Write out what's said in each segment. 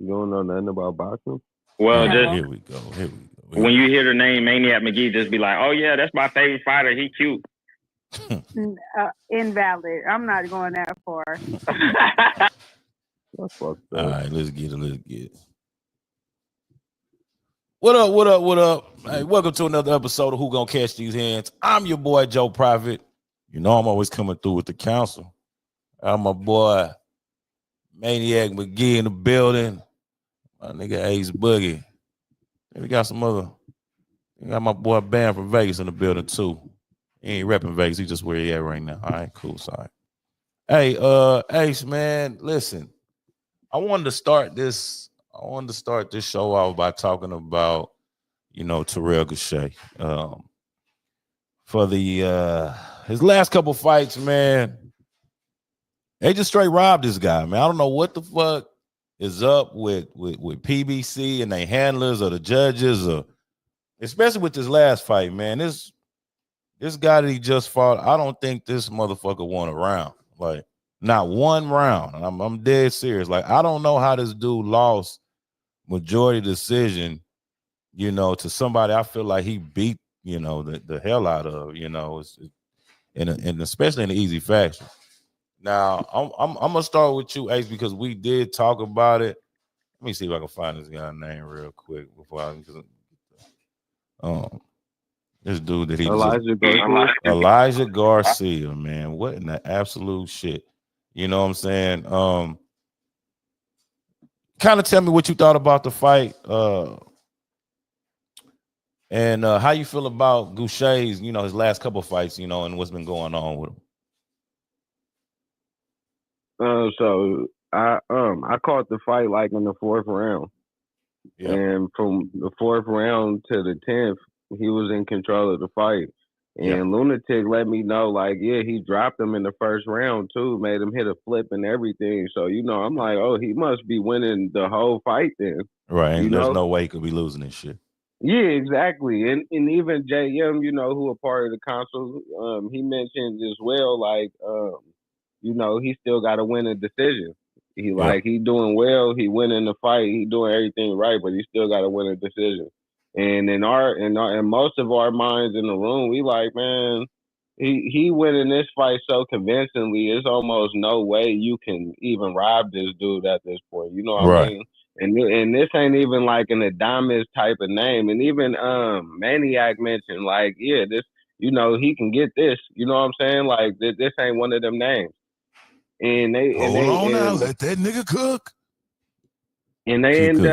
You don't know nothing about boxing? Well, No. just Here we go. when you hear the name Maniac McGee, just be like, "Oh yeah, that's my favorite fighter. He cute." Invalid. I'm not going that far. That's fucked All up. right, let's get it. What up? Hey, welcome to another episode of Who Gonna Catch These Hands. I'm your boy, Joe Private. You know I'm always coming through with the council. I'm my boy, Maniac McGee in the building. My nigga Ace Boogie. And we got we got my boy Bam from Vegas in the building too. He ain't repping Vegas, he just where he at right now. All right, cool, sorry. Hey, Ace, man, listen. I wanted to start this show off by talking about, Terrell Gausha. For his last couple fights, man, they just straight robbed this guy, man. I don't know what the fuck is up with PBC and their handlers or the judges, or especially with this last fight, man. This guy that he just fought, I don't think this motherfucker won a round. Like, not one round. And I'm dead serious. Like, I don't know how this dude lost majority decision, to somebody I feel like he beat, the hell out of, and especially in the easy fashion. Now, I'm gonna start with you, Ace, because we did talk about it. Let me see if I can find this guy's name real quick before this dude that Elijah Garcia, man. What in the absolute shit? You know what I'm saying? Kind of tell me what you thought about the fight, and how you feel about Gausha's, his last couple of fights, and what's been going on with him. So I caught the fight like in the 4th round. Yeah. And from the 4th round to the 10th, he was in control of the fight. And Lunatic let me know, like, yeah, he dropped him in the 1st round too, made him hit a flip and everything. So, I'm like, oh, he must be winning the whole fight then. Right. And there's no way he could be losing this shit. Yeah, exactly. And even JM, who a part of the council, he mentioned as well, like, he still got to win a decision. He doing well. He winning the fight. He doing everything right, but he still got to win a decision. And in most of our minds in the room, we like, man, he winning this fight so convincingly. There's almost no way you can even rob this dude at this point. You know what I mean? And this ain't even like an Adamas type of name. And even Maniac mentioned, like, yeah, this, he can get this. You know what I'm saying? Like, this ain't one of them names. And they let that nigga cook. And they end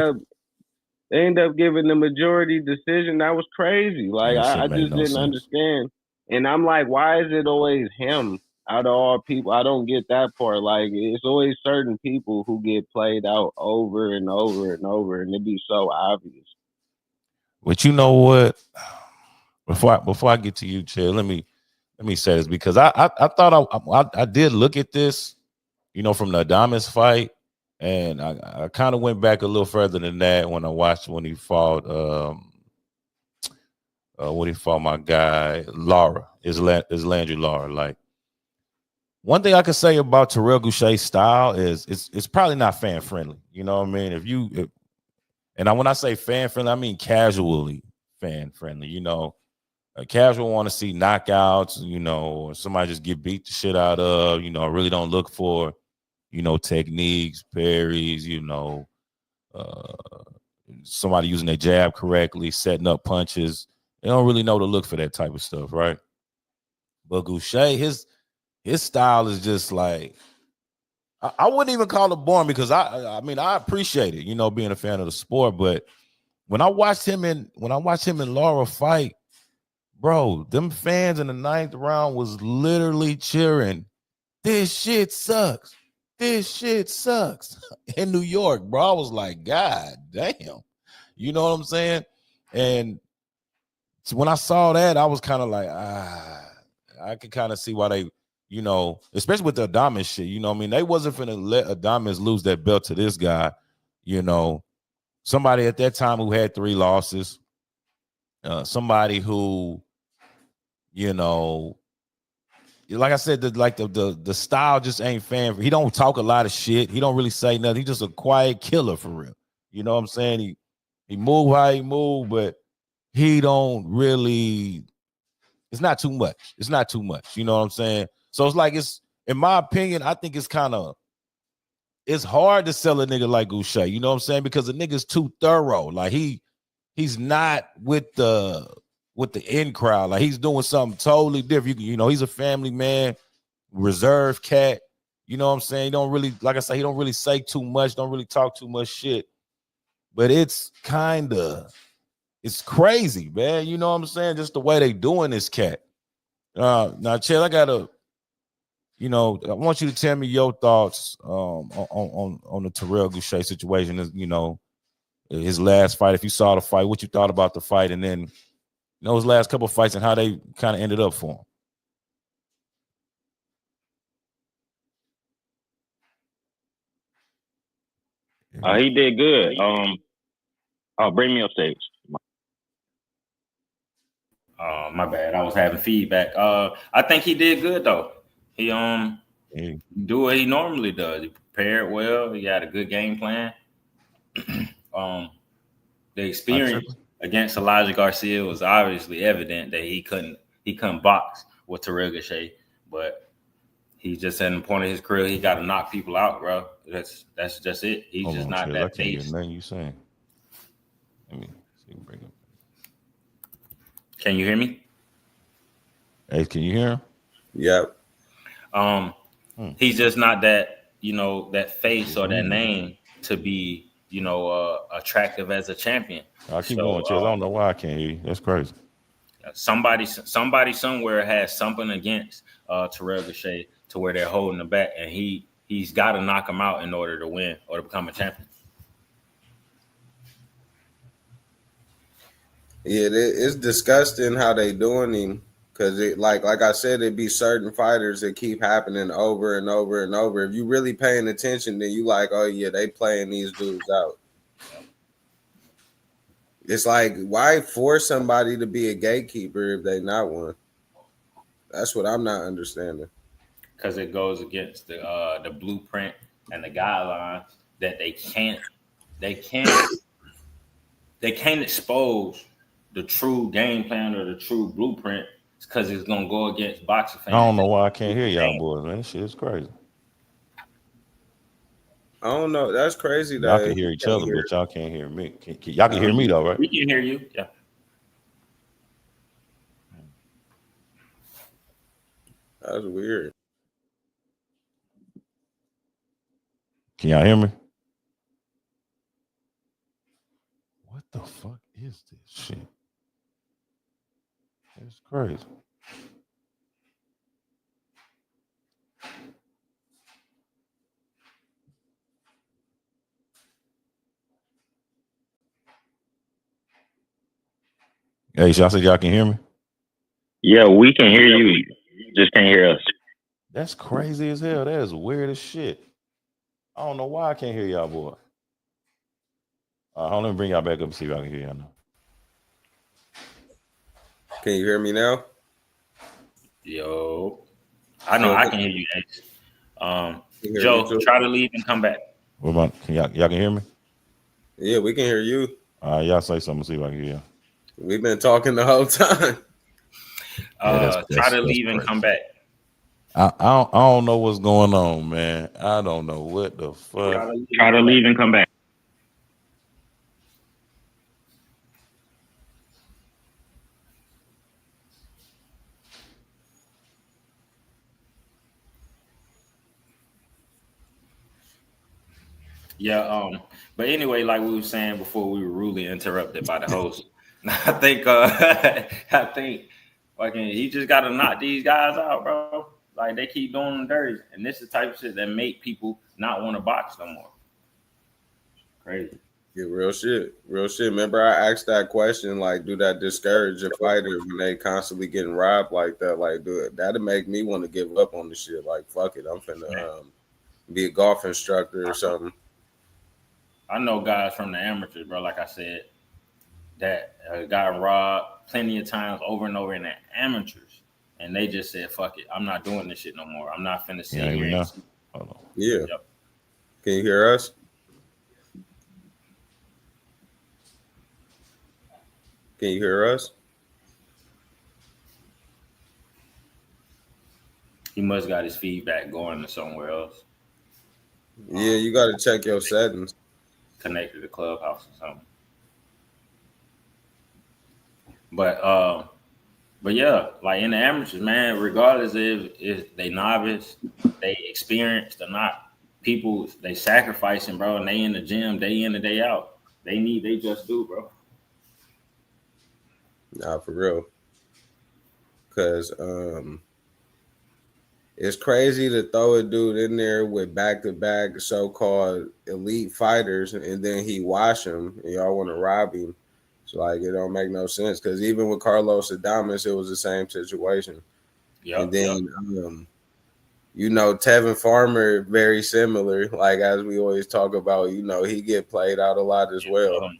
up giving the majority decision. That was crazy. Like, I just didn't understand. And I'm like, why is it always him out of all people? I don't get that part. Like, it's always certain people who get played out over and over and over, and it be so obvious. But you know what? Before I get to you, Chair, let me say this, because I thought I did look at this, from the Adamas fight, and I kind of went back a little further than that when I watched when he fought my guy Lara, is Landry Lara. Like, one thing I could say about Terrell Gausha's style is it's probably not fan friendly. You know what I mean? When I say fan friendly, I mean casually fan friendly. A casual want to see knockouts, or somebody just get beat the shit out of, really don't look for, techniques, parries, somebody using their jab correctly, setting up punches. They don't really know to look for that type of stuff, right? But Gausha, his style is just like, I wouldn't even call it boring, because I appreciate it, being a fan of the sport. But when I watched him and Lara fight, bro, them fans in the 9th round was literally cheering, "This shit sucks. This shit sucks." In New York, bro. I was like, God damn. You know what I'm saying? And when I saw that, I was kind of like, I could kind of see why they, especially with the Adamas shit, they wasn't finna let Adamas lose that belt to this guy, somebody at that time who had 3 losses, somebody who, like I said, the style just ain't fan. He don't talk a lot of shit. He don't really say nothing. He's just a quiet killer for real. You know what I'm saying? He move how he move, but he don't really. It's not too much. It's not too much. You know what I'm saying? So it's like in my opinion, I think it's hard to sell a nigga like Gausha. You know what I'm saying? Because the nigga's too thorough. Like he's not with the in crowd. Like he's doing something totally different. You know, he's a family man, reserved cat. You know what I'm saying? He don't really, like I said, he don't really say too much, don't really talk too much shit. But it's crazy, man. You know what I'm saying? Just the way they doing this cat. Now, Chad, I want you to tell me your thoughts on the Terrell Gausha situation. You know, his last fight. If you saw the fight, what you thought about the fight, and then his last couple of fights and how they kind of ended up for him. He did good. Bring me up stage. My bad. I was having feedback. I think he did good though. He do what he normally does. He prepared well. He had a good game plan. The experience against Elijah Garcia was obviously evident that he couldn't box with Terrell Gausha, but he's just at the point of his career he got to knock people out, bro. That's just it. He's just not that base. Nothing you saying. Let me see. Bring up. Can you hear me? Hey, can you hear him? Yep. He's just not that, that face or that name to be, attractive as a champion. I keep going, Chaz. I don't know why I can't hear you. That's crazy. Somebody somewhere has something against Terrell Gausha to where they're holding him back, and he's got to knock him out in order to win or to become a champion. Yeah, it's disgusting how they doing him, because it like I said, it be certain fighters that keep happening over and over and over. If you really paying attention, then you like, oh yeah, they playing these dudes out. It's like, why force somebody to be a gatekeeper if they not one? That's what I'm not understanding. Because it goes against the blueprint and the guidelines that they can't expose the true game plan or the true blueprint, because it's gonna go against boxing fans. I don't know why I can't hear y'all boys, man. This shit is crazy. I don't know. That's crazy. Y'all can hear each other, but y'all can't hear me. Y'all can hear me though, right? We can hear you. Yeah. That's weird. Can y'all hear me? What the fuck is this shit? It's crazy. Hey, y'all said y'all can hear me? Yeah, we can hear you. Just can't hear us. That's crazy as hell. That is weird as shit. I don't know why I can't hear y'all, boy. Hold on, let me bring y'all back up and see if I can hear y'all now. Can you hear me now? Yo, I know I can hear you, X. Joe, try to leave and come back. What about? Y'all can hear me? Yeah, we can hear you. Y'all say something. See if I can hear you. We've been talking the whole time. Try to leave and come back. I don't know what's going on, man. I don't know what the fuck. Try to leave and come back. Yeah, but anyway, like we were saying before, we were rudely interrupted by the host. I think fucking he just got to knock these guys out, bro. Like, they keep doing them dirty, and this is the type of shit that make people not want to box no more. Crazy. Yeah, real shit. Remember, I asked that question, like, do that discourage a fighter when they constantly getting robbed like that? Like, that'll make me want to give up on the shit. Like, fuck it, I'm finna be a golf instructor or something. I know guys from the amateurs, bro, like I said, that got robbed plenty of times over and over in the amateurs. And they just said, fuck it, I'm not doing this shit no more. I'm not finna sit here. Yeah. Yep. Can you hear us? Can you hear us? He must got his feedback going to somewhere else. Yeah, you got to check your settings. Connected to Clubhouse or something. But yeah, like in the amateurs, man, regardless if they novice, they experienced or not, people they sacrificing, bro, and they in the gym day in and day out. They just do, bro. Nah, for real. Cause it's crazy to throw a dude in there with back-to-back so-called elite fighters, and then he wash him, and y'all want to rob him. It's like it don't make no sense. Because even with Carlos Adames, it was the same situation. Yeah. And then, Tevin Farmer, very similar. Like as we always talk about, he get played out a lot as well.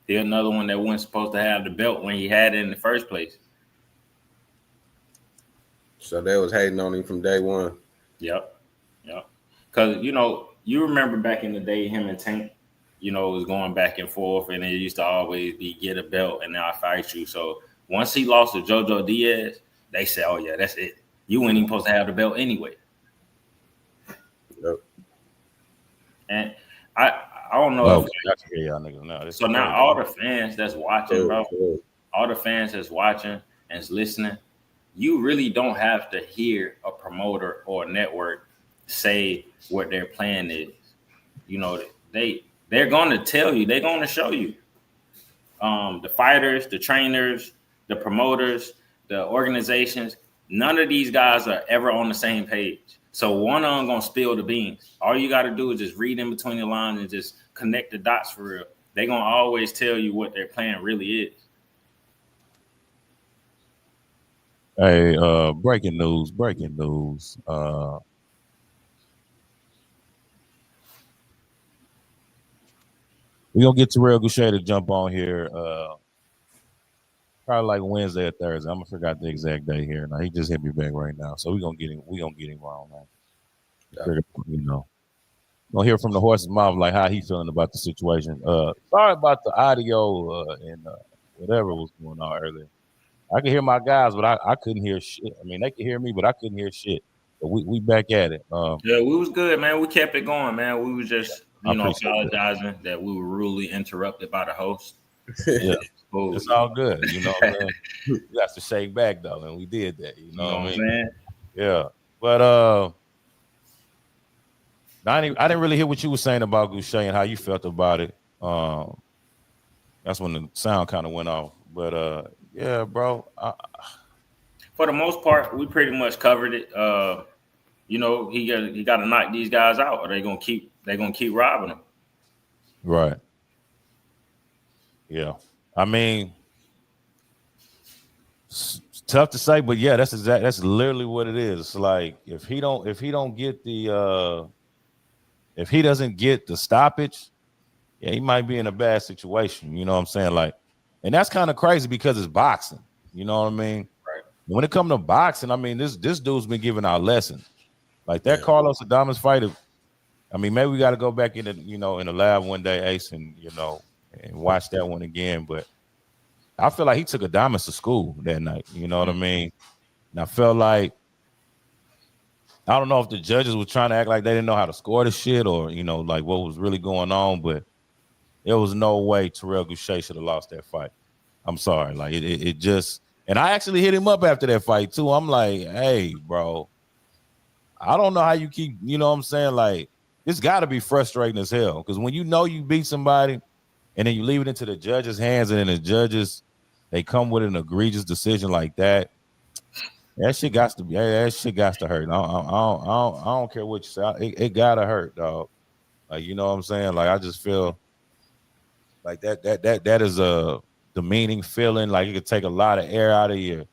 He's another one that wasn't supposed to have the belt when he had it in the first place. So they was hating on him from day one. Yep. Because, you remember back in the day, him and Tank, was going back and forth, and it used to always be get a belt and now I fight you. So once he lost to JoJo Diaz, they said, oh, yeah, that's it. You weren't even supposed to have the belt anyway. Yep. And I don't know. So now all the fans that's watching, bro, all the fans that's watching and is listening, you really don't have to hear a promoter or a network say what their plan is. They're going to tell you. They're going to show you. The fighters, the trainers, the promoters, the organizations, none of these guys are ever on the same page. So one of them going to spill the beans. All you got to do is just read in between the lines and just connect the dots for real. They're going to always tell you what their plan really is. Hey, breaking news. We're gonna get Terrell Gausha to jump on here probably like Wednesday or Thursday. I'm gonna forget the exact day here. Now he just hit me back right now. So we're gonna get him on, man. Yeah. Gonna hear from the horse's mouth like how he feeling about the situation. Sorry about the audio and whatever was going on earlier. I could hear my guys, but I couldn't hear shit. I mean, they could hear me, but I couldn't hear shit. But we back at it. Yeah, we was good, man. We kept it going, man. We was just, apologizing that we were rudely interrupted by the host. Yeah, it's all good. We got to shake back though, and we did that. You know what I mean? Yeah, but I didn't really hear what you were saying about Gausha and how you felt about it. That's when the sound kind of went off. But yeah, bro. For the most part, we pretty much covered it. He got to knock these guys out, or they're gonna keep robbing them. Right. Yeah. I mean, it's tough to say, but yeah, that's literally what it is. It's like if he doesn't get the stoppage, yeah, he might be in a bad situation. You know what I'm saying? Like, and that's kind of crazy because it's boxing. You know what I mean? Right. When it comes to boxing, I mean, this dude's been giving out lessons. Like that Carlos Adames fight. I mean, maybe we got to go back in the lab one day, Ace, and and watch that one again. But I feel like he took Adames to school that night. You know what I mean? And I felt like I don't know if the judges were trying to act like they didn't know how to score the shit or like what was really going on, but there was no way Terrell Gausha should have lost that fight. I'm sorry, like it just. And I actually hit him up after that fight too. I'm like, hey, bro, I don't know how you keep. You know what I'm saying? Like it's got to be frustrating as hell because when you beat somebody. And then you leave it into the judges' hands, and then the judges, they come with an egregious decision like that. That shit got to hurt. I don't care what you say. It gotta hurt, dog. Like you know what I'm saying? Like I just feel like that is a demeaning feeling. Like it could take a lot of air out of your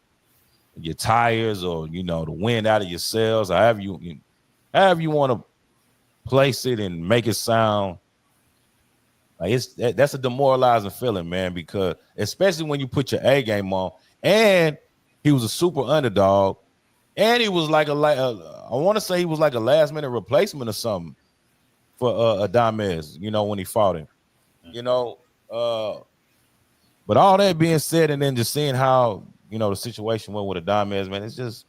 tires, or the wind out of your cells. However you want to place it and make it sound. Like that's a demoralizing feeling, man, because especially when you put your A game on, and he was a super underdog, and he was like I want to say he was like a last minute replacement or something for Adames, when he fought him, but But all that being said, and then just seeing how the situation went with Adames, man, it's just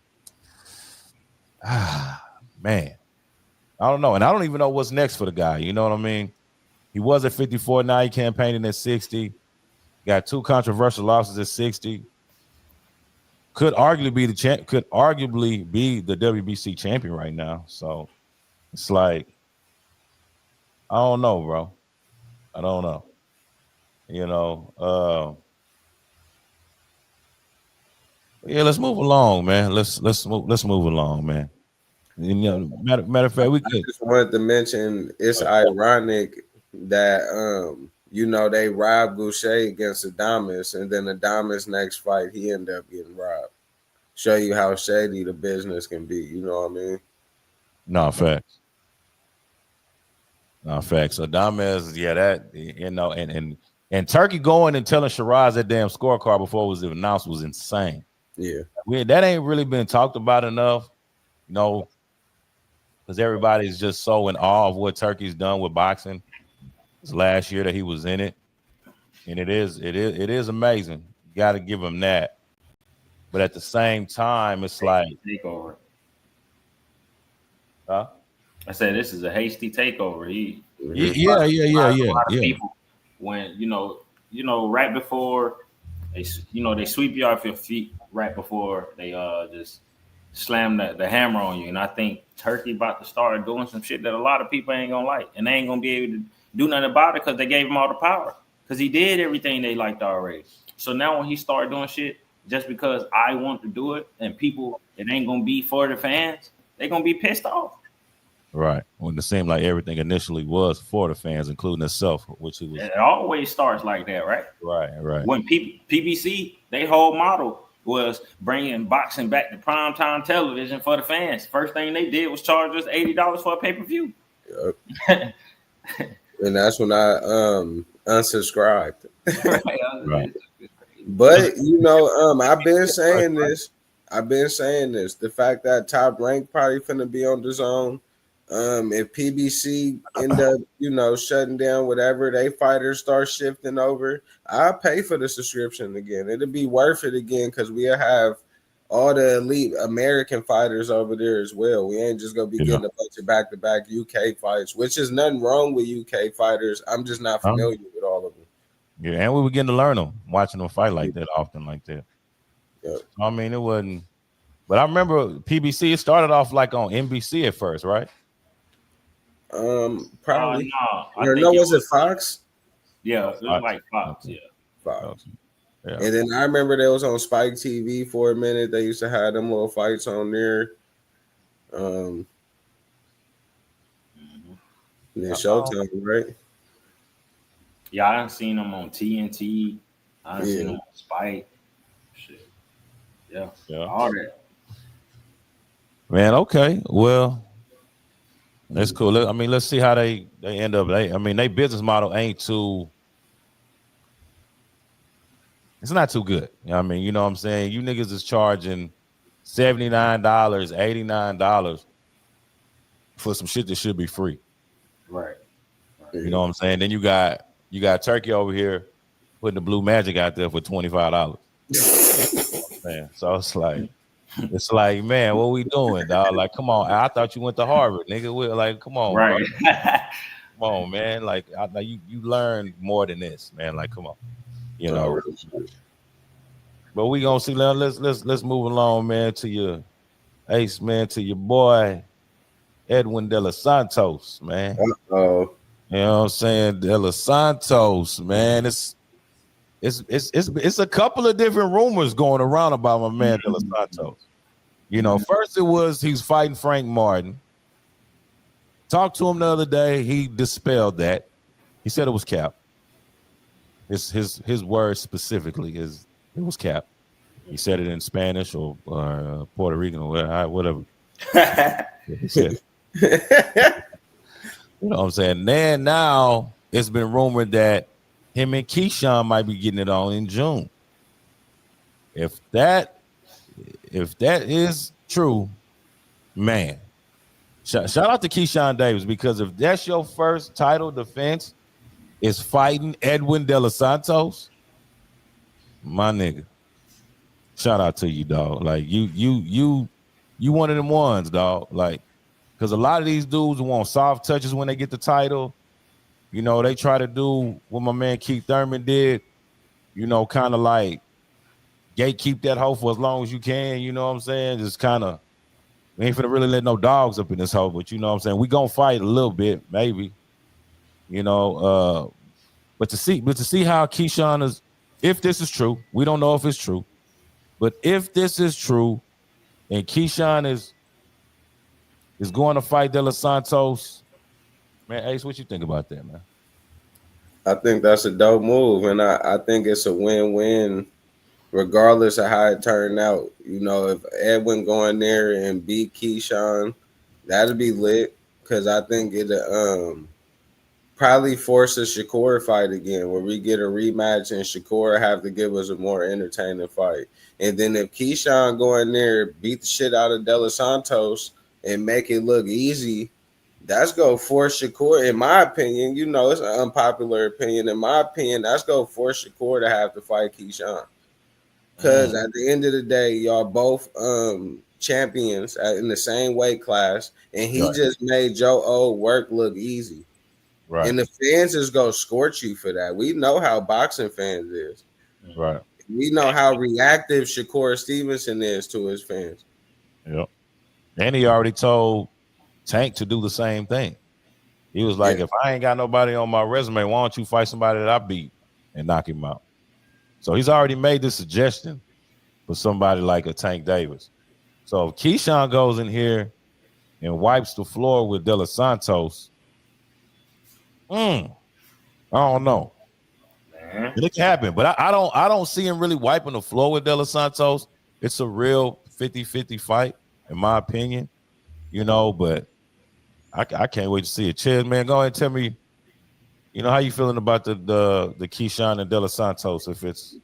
man, I don't know, and I don't even know what's next for the guy. You know what I mean? He was at 54, now he campaigning at 60. Got 2 controversial losses at 60. Could arguably be the WBC champion right now. So it's like, I don't know, bro. I don't know. Yeah, let's move along, man. Let's move along, man. Matter of fact, we could. I just wanted to mention it's ironic that they robbed Gausha against Adames, and then Adames' next fight he ended up getting robbed. Show you how shady the business can be. You know what I mean? No facts. Adames, yeah, that and Turkey going and telling Shiraz that damn scorecard before it was announced was insane. Yeah, that ain't really been talked about enough, because everybody's just so in awe of what Turkey's done with boxing. This last year that he was in it, and it is amazing. You got to give him that. But at the same time, it's like takeover. Huh? I said this is a hasty takeover. Yeah. People, when right before they sweep you off your feet right before they just slam the hammer on you, and I think Turkey about to start doing some shit that a lot of people ain't gonna like, and they ain't gonna be able to do nothing about it because they gave him all the power because he did everything they liked already. So now when he started doing shit just because I want to do it, and people it ain't gonna be for the fans, they gonna be pissed off. Right. When it seemed like everything initially was for the fans, including itself, which it was. It always starts like that, right? Right. When PBC, their whole model was bringing boxing back to primetime television for the fans. First thing they did was charge us $80 for a pay-per-view. Yep. And that's when I unsubscribed. Right. But I've been saying this. The fact that Top Rank probably finna be on the zone. If PBC end up, shutting down whatever they fighters start shifting over, I'll pay for the subscription again. It'll be worth it again because we'll have all the elite American fighters over there as well. We ain't just gonna be getting a bunch of back-to-back UK fights, which is nothing wrong with UK fighters. I'm just not familiar with all of them. Yeah, and we were getting to learn them, watching them fight like that often like that. Yep. I mean, it wasn't. But I remember PBC, it started off like on NBC at first, right? Probably. No, was it Fox? Yeah, it was like Fox. Yeah, Fox. Yeah. And then I remember they was on Spike TV for a minute. They used to have them little fights on there. And then Showtime, right? Yeah, I done seen them on TNT. I done seen them on Spike. Shit. Yeah. All that. Man, okay. Well, that's cool. I mean, let's see how they end up. Their business model ain't too. It's not too good. You know what I'm saying? You niggas is charging $79, $89 for some shit that should be free. Right. You know what I'm saying? Then you got Turkey over here putting the Blue Magic out there for $25. Man, so it's like, man, what we doing, dog? Like, come on. I thought you went to Harvard, nigga. We're like, come on, right? Come on, man. Like, you learn more than this, man. Like, come on, But we gonna see. Now, let's move along, man. To your ace, man. To your boy Edwin De Los Santos, man. Uh-oh. You know what I'm saying? De Los Santos, man. It's a couple of different rumors going around about my man De Los Santos. First it was he's fighting Frank Martin. Talked to him the other day. He dispelled that. He said it was cap. His words specifically is it was cap. He said it in Spanish or Puerto Rican or whatever. He said. You know what I'm saying? Then now it's been rumored that him and Keyshawn might be getting it on in June. If that is true, man, shout out to Keyshawn Davis, because if that's your first title defense is fighting Edwin De Los Santos, my nigga. Shout out to you, dog. Like you one of them ones, dog. Like, because a lot of these dudes want soft touches when they get the title. You know, they try to do what my man Keith Thurman did. You know, kind of like gatekeep that hoe for as long as you can. You know what I'm saying? Just kind of, we ain't finna really let no dogs up in this hoe, but you know what I'm saying? We gonna fight a little bit, maybe. You know, but to see how Keyshawn is, if this is true, we don't know if it's true, but if this is true, and Keyshawn is going to fight De Los Santos, man, Ace, what you think about that, man? I think that's a dope move, and I think it's a win-win, regardless of how it turned out. You know, if Edwin go in there and beat Keyshawn, that'd be lit, because I think it'll probably force a Shakur fight again, where we get a rematch and Shakur have to give us a more entertaining fight. And then if Keyshawn go in there, beat the shit out of De Los Santos and make it look easy, that's go force Shakur, in my opinion. You know, it's an unpopular opinion. In my opinion, that's go force Shakur to have to fight Keyshawn. Because at the end of the day, y'all both champions in the same weight class, and he just made Joe O work look easy. Right. And the fans is gonna scorch you for that. We know how boxing fans is. Right. We know how reactive Shakur Stevenson is to his fans. Yep. And he already told Tank to do the same thing. He was like, if I ain't got nobody on my resume, why don't you fight somebody that I beat and knock him out? So he's already made this suggestion for somebody like a Tank Davis. So if Keyshawn goes in here and wipes the floor with De Los Santos, I don't know. It can happen, but I don't see him really wiping the floor with De Los Santos. It's a real 50-50 fight, in my opinion. You know, but I can't wait to see it. Chiz, man, go ahead and tell me, you know, how you feeling about the Keyshawn and De Los Santos, if it's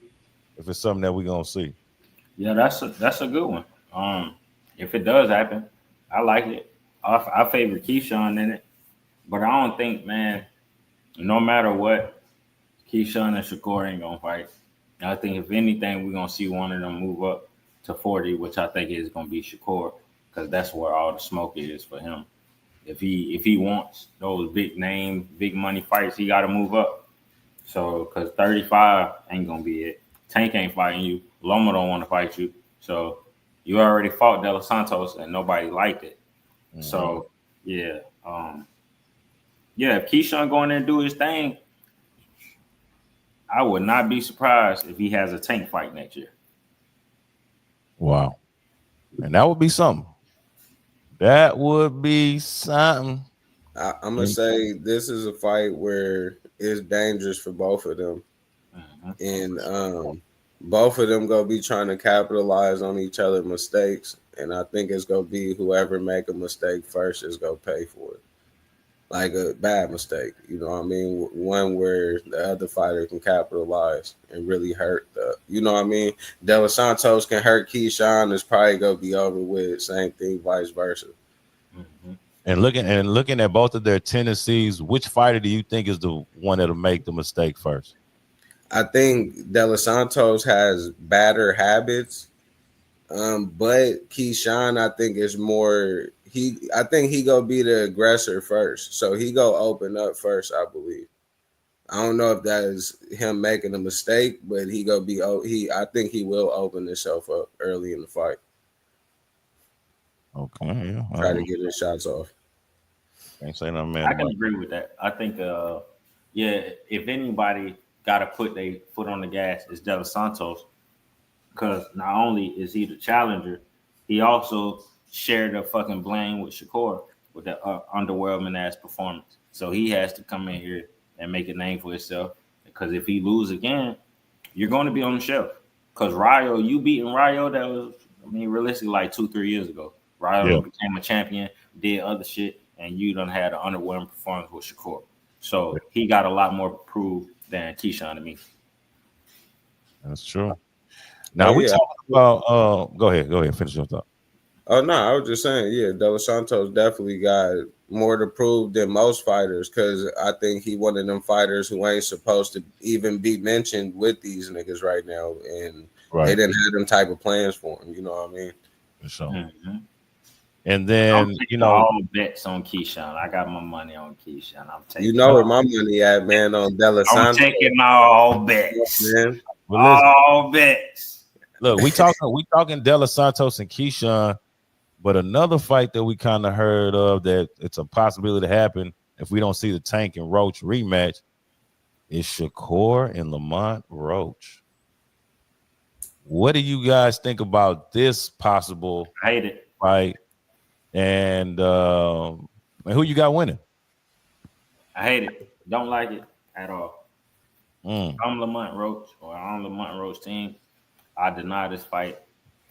something that we're gonna see. Yeah, that's a good one. If it does happen, I like it. I favor Keyshawn in it, but I don't think, man, no matter what, Keyshawn and Shakur ain't gonna fight. I think if anything, we're gonna see one of them move up to 40, which I think is gonna be Shakur, because that's where all the smoke is for him. If he wants those big name, big money fights, he got to move up. So, because 35 ain't gonna be it. Tank ain't fighting you. Loma don't want to fight you. So, you already fought De Los Santos and nobody liked it. Mm-hmm. So, yeah. If Keyshawn go in there and do his thing, I would not be surprised if he has a Tank fight next year. Wow. And that would be something. That would be something. I'm going to say this is a fight where it's dangerous for both of them. Mm-hmm. And both of them going to be trying to capitalize on each other's mistakes. And I think it's going to be whoever make a mistake first is going to pay for it. Like a bad mistake, you know what I mean? One where the other fighter can capitalize and really hurt you know what I mean? De Los Santos can hurt Keyshawn, it's probably gonna be over with. Same thing, vice versa. Mm-hmm. And looking at both of their tendencies, which fighter do you think is the one that'll make the mistake first? I think De Los Santos has badder habits, but Keyshawn, I think, is more. I think he go be the aggressor first, so he go open up first. I believe. I don't know if that is him making a mistake, but he go be. I think he will open himself up early in the fight. Okay, yeah. Try to get his shots off. Can't say nothing, man. I can agree with that. I think, if anybody got to put their foot on the gas, it's De Los Santos, because not only is he the challenger, he also shared the fucking blame with Shakur with that underwhelming ass performance. So he has to come in here and make a name for himself, because if he lose again, you're going to be on the shelf. Because Rayo, you beating Rayo, that was, realistically like 2-3 years ago. Rayo became a champion, did other shit, and you done had an underwhelming performance with Shakur. So he got a lot more to prove than Keyshawn to me. That's true. Now we talking about. Go ahead, finish your thought. Oh no, I was just saying, De Los Santos definitely got more to prove than most fighters, because I think he one of them fighters who ain't supposed to even be mentioned with these niggas right now, and they didn't have them type of plans for him. You know what I mean? For sure. Mm-hmm. And then all bets on Keyshawn. I got my money on Keyshawn. I'm taking. You know where my money at, man? On Dela Santos. I'm taking all bets. Man. All bets. Look, we talking Dela Santos and Keyshawn, but another fight that we kind of heard of that it's a possibility to happen if we don't see the Tank and Roach rematch is Shakur and Lamont Roach. What do you guys think about this possible fight? And who you got winning? I hate it. Don't like it at all. Mm. If I'm Lamont Roach or I'm Lamont Roach team, I deny this fight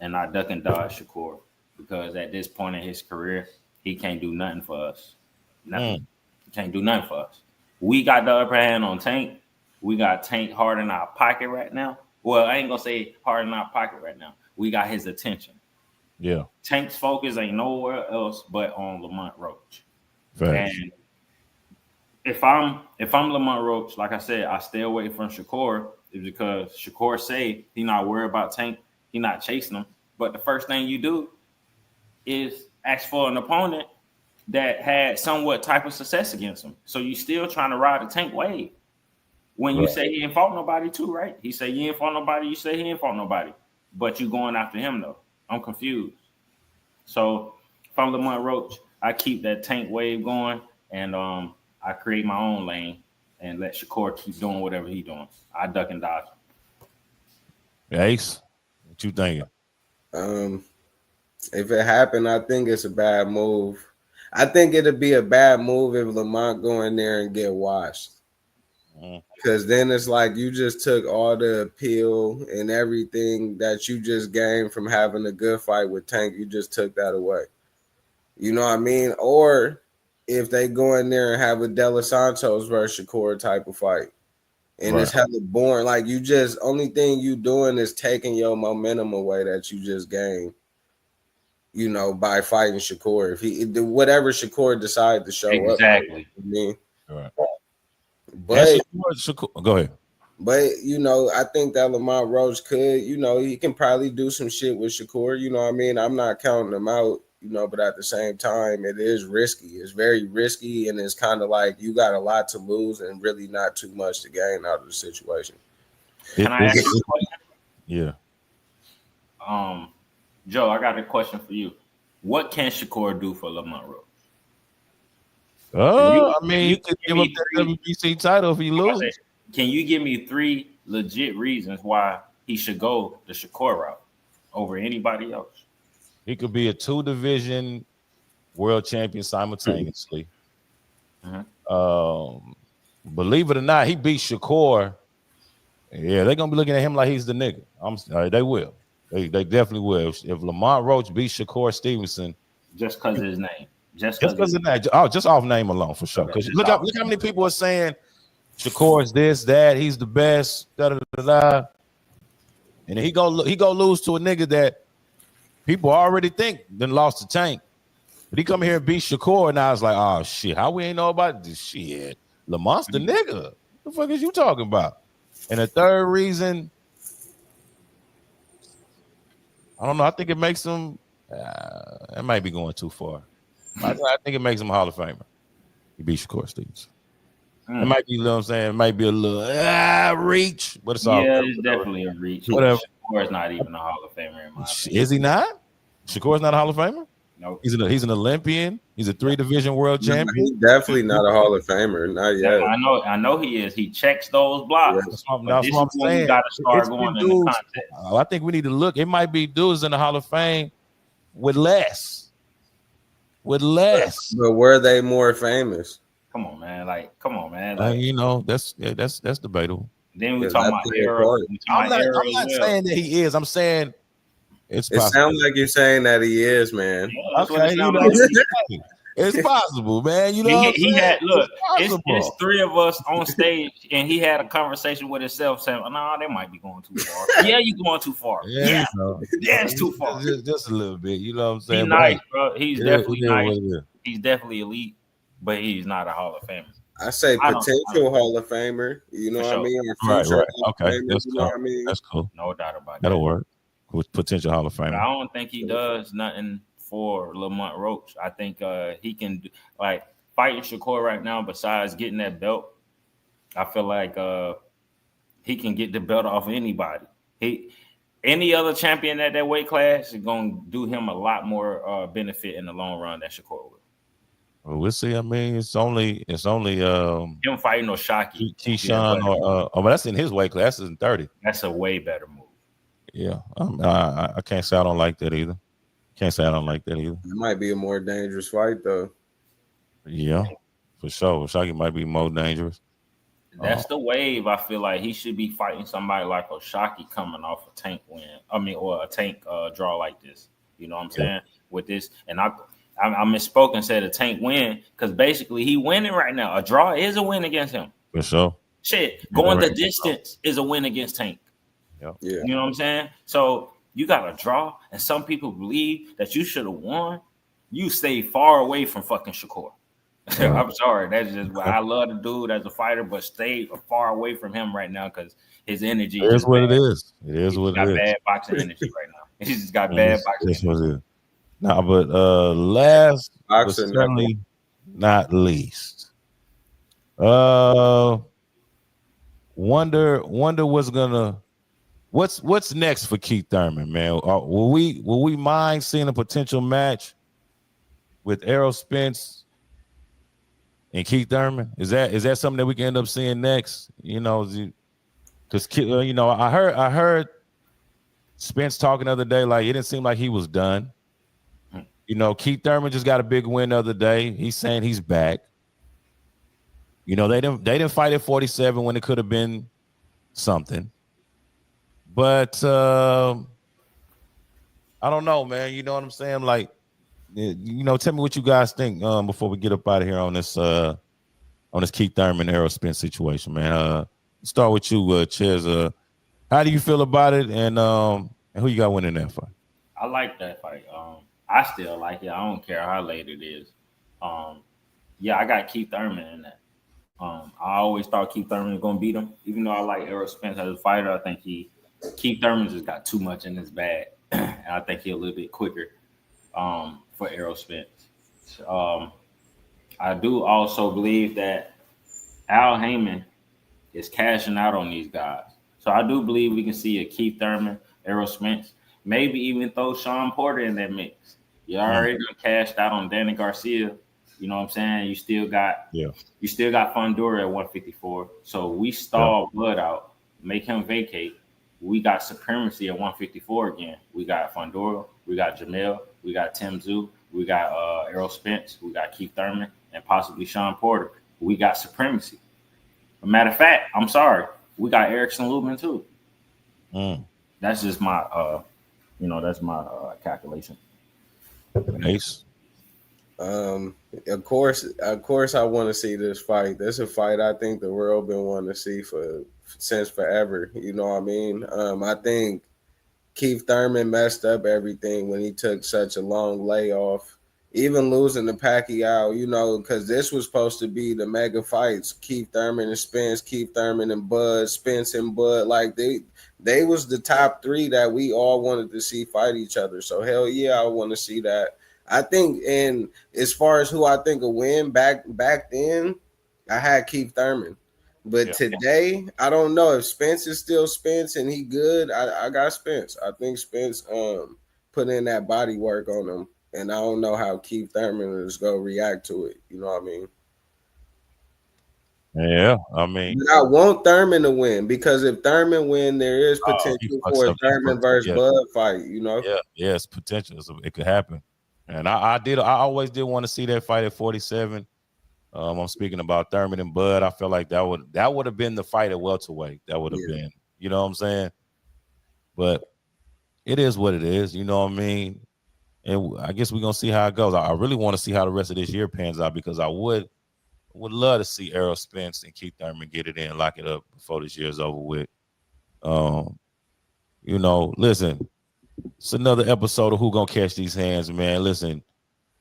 and I duck and dodge Shakur, because at this point in his career, he can't do nothing for us. Nothing. He can't do nothing for us. We got the upper hand on Tank. We got Tank hard in our pocket right now. Well, I ain't gonna say hard in our pocket right now. We got his attention. Yeah. Tank's focus ain't nowhere else but on Lamont Roach. Thanks. And if I'm Lamont Roach, like I said, I stay away from Shakur, is because Shakur say he not worried about Tank, he not chasing him. But the first thing you do is ask for an opponent that had somewhat type of success against him. So you still trying to ride the Tank wave. When you say he ain't fought nobody too, right? He say you ain't fought nobody, you say he ain't fought nobody. But you going after him though. I'm confused. So if I'm Lamont Roach, I keep that Tank wave going, and I create my own lane and let Shakur keep doing whatever he doing. I duck and dodge. Ace, what you thinking? If it happened, I think it's a bad move. I think it'd be a bad move if Lamont go in there and get washed. Because then it's like you just took all the appeal and everything that you just gained from having a good fight with Tank. You just took that away. You know what I mean? Or if they go in there and have a Dela Santos versus Shakur type of fight, and it's hella boring. Like you just only thing you doing is taking your momentum away that you just gained. You know, by fighting Shakur. If he whatever Shakur decided to show up. Exactly. I mean, right. But go ahead. But you know, I think that Lamont Roach could, you know, he can probably do some shit with Shakur. You know what I mean? I'm not counting him out, you know, but at the same time, it is risky. It's very risky, and it's kind of like you got a lot to lose and really not too much to gain out of the situation. Can I ask you a question? Yeah. Joe, I got a question for you. What can Shakur do for Lamont Roach? I mean, you could give up that WGC title if he loses. Can you give me 3 legit reasons why he should go the Shakur route over anybody else? He could be a 2-division world champion simultaneously. Believe it or not, he beat Shakur. Yeah, they're gonna be looking at him like he's the nigga. They will. They definitely will. If Lamont Roach beats Shakur Stevenson, just because of his name. Just because of that. Oh, just off name alone for sure. Because look how many people are saying Shakur is this, that, he's the best, da. And he go lose to a nigga that people already think then lost to Tank. But he come here and beat Shakur, and I was like, oh shit, how we ain't know about this shit? Lamont's the nigga. What the fuck is you talking about? And the third reason, I don't know. I think it makes him. It might be going too far. I think it makes him a Hall of Famer. He beat Shakur Stevens. It might be, you know what I'm saying? It might be a little reach, but it's all good. It's definitely a reach. Whatever. Shakur's not even a Hall of Famer in my opinion. Is he not? Shakur's not a Hall of Famer? No. He's an Olympian. He's a 3-division world champion. He's definitely not a Hall of Famer. Not yet. I know he is. He checks those blocks. Yeah, that's what I'm saying. You got to start going in the contest. I think we need to look. It might be dudes in the Hall of Fame with less. But were they more famous? Come on, man. You know, that's debatable. Then we talking about era. I'm not saying that he is. I'm saying it sounds like you're saying that he is, man. Yeah, okay, it's possible, man. You know, he had it's 3 of us on stage, and he had a conversation with himself saying, "No, they might be going too far." Yeah, you going too far. Yeah, it's too far. Just a little bit. You know what I'm saying? He's nice, bro. He's definitely nice. He's definitely elite. but he's not a Hall of Famer. I say I don't- potential Hall of Famer. You know For what sure. I mean? Or Right, future right. Hall of Okay, Famer, that's you know cool. what I mean? That's cool. No doubt about That'll that. work with potential Hall of But I Famer. don't think he does nothing for Lamont Roach. I think he can like fighting Shakur right now. Besides getting that belt, I feel like he can get the belt off anybody. Any other champion at that weight class is going to do him a lot more benefit in the long run than Shakur will. Well, we'll see. I mean, it's only Him fighting Oshaki. Keyshawn but that's in his weight class. That's in 30. That's a way better move. Yeah, I can't say I don't like that either. It might be a more dangerous fight though. Yeah, for sure. Oshaki might be more dangerous. That's the wave. I feel like he should be fighting somebody like Oshaki coming off a tank win. Or a tank draw like this. You know what I'm saying? With this, and I misspoke and said a tank win because basically he winning right now. A draw is a win against him. For sure. Shit, going the distance is a win against Tank. Yeah. You know what I'm saying? So you got a draw, and some people believe that you should have won. You stay far away from fucking Shakur. I'm sorry. That's just what I love the dude as a fighter, but stay far away from him right now because his energy is what it is. It is He's what got it is. bad boxing energy right now. He's just got bad boxing energy. What it is. Nah, but last but certainly not least. Wonder what's next for Keith Thurman, man? Will we mind seeing a potential match with Errol Spence and Keith Thurman? Is that something that we can end up seeing next? You know, because I heard Spence talking the other day, like it didn't seem like he was done. You know, Keith Thurman just got a big win the other day. He's saying he's back. You know, they didn't fight at 47 when it could have been something. But I don't know, man. You know what I'm saying? Like, you know, tell me what you guys think before we get up out of here on this Keith Thurman Errol Spence situation, man. Start with you, Ches. How do you feel about it, and who you got winning that fight? I like that fight. I still like it. I don't care how late it is. I got Keith Thurman in that. I always thought Keith Thurman was gonna beat him, even though I like Errol Spence as a fighter. I think Keith Thurman just got too much in his bag, and I think he's a little bit quicker for Errol Spence. I do also believe that Al Heyman is cashing out on these guys, so I do believe we can see a Keith Thurman, Errol Spence, maybe even throw Sean Porter in that mix. You already cashed out on Danny Garcia. You know what I'm saying? You still got Fundora at 154. So we stall Blood out, make him vacate. We got supremacy at 154 again. We got Fundora, we got Jamel, we got Tim Tszyu, we got Errol Spence, we got Keith Thurman, and possibly Sean Porter. We got supremacy. As a matter of fact, I'm sorry, we got Erickson Lubin too. That's just my that's my calculation. Nice. Of course, I want to see this fight. That's a fight I think the world been wanting to see since forever. You know what I mean? I think Keith Thurman messed up everything when he took such a long layoff. Even losing to Pacquiao, you know, because this was supposed to be the mega fights. Keith Thurman and Spence, Keith Thurman and Bud, Spence and Bud. Like they was the top three that we all wanted to see fight each other. So hell yeah, I want to see that. I think, and as far as who I think will win back then, I had Keith Thurman. But today, I don't know if Spence is still Spence and he good. I got Spence. I think Spence put in that body work on him. And I don't know how Keith Thurman is going to react to it. You know what I mean? Yeah, I mean. But I want Thurman to win because if Thurman win, there is potential for a Thurman versus Bud fight, you know? Yeah, it's potential. So it could happen. And I always did want to see that fight at 47. I'm speaking about Thurman and Bud. I feel like that would have been the fight at welterweight. That would have been, you know what I'm saying? But it is what it is, you know what I mean? And I guess we're gonna see how it goes. I really want to see how the rest of this year pans out because I would love to see Errol Spence and Keith Thurman get it in, lock it up before this year's over with. You know, listen, it's another episode of Who Gonna Catch These Hands, man. Listen,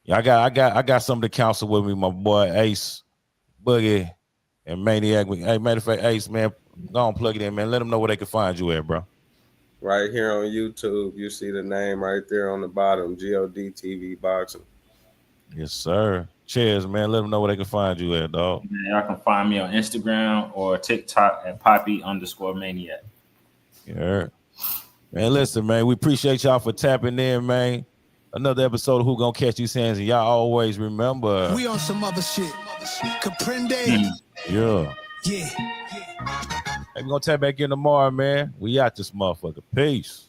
Yeah, I got some of the council with me, my boy Ace, Boogie, and Maniac. Hey, matter of fact, Ace, man, go on, plug it in, man. Let them know where they can find you at, bro. Right here on YouTube, you see the name right there on the bottom, God TV Boxing. Yes, sir. Cheers, man. Let them know where they can find you at, dog. Man, y'all can find me on Instagram or TikTok at Poppy_Maniac. Yeah. Man, listen, man, we appreciate y'all for tapping in, man. Another episode of Who Gonna Catch These Hands, and y'all always remember. We on some other shit. Comprende? Yeah. Yeah. Hey, we're gonna tap back in tomorrow, man. We out this motherfucker. Peace.